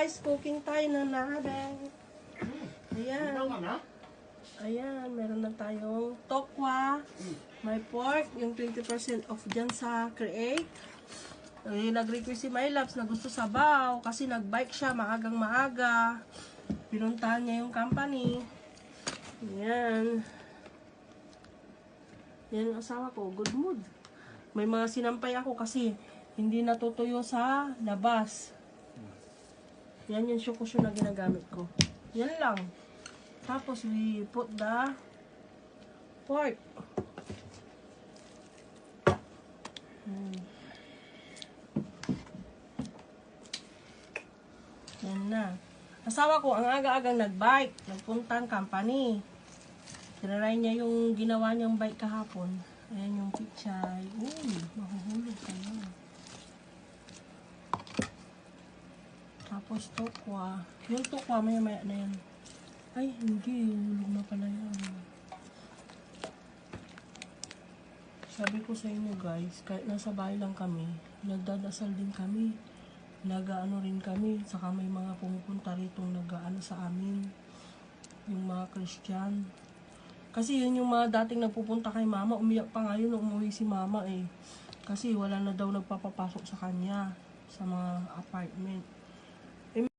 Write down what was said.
Guys, cooking tayo ng nahabang. Ayan. Ayan, meron na tayong tokwa. May pork, yung 20% off dyan sa Create. Nag-request si My Loves na gusto sabaw kasi nag-bike siya maagang maaga. Pinuntahan niya yung company. Ayan. Yan ang asawa ko, good mood. May mga sinampay ako kasi hindi natutuyo sa labas. Yan yung shokusho na ginagamit ko. Yan lang. Tapos we put the pork. Yan na. Asawa ko, ang aga-agang nag-bike. Nagpuntang company. Tinaray niya yung ginawa niyang bike kahapon. Ayan yung pichay. Uy, mahuhulog ka na. Tapos tokwa. Yung tokwa, maya-maya na yan. Ay, hindi. Hulog na pala yan. Sabi ko sa inyo guys, kahit nasa bahay lang kami, nagdadasal din kami. Nag-ano rin kami. Saka may mga pumupunta rito nag-ano sa amin. Yung mga Christian. Kasi yun yung mga dating nagpupunta kay mama. Umiyak pa nga yun nung umuwi si mama eh. Kasi wala na daw nagpapapasok sa kanya sa mga apartment.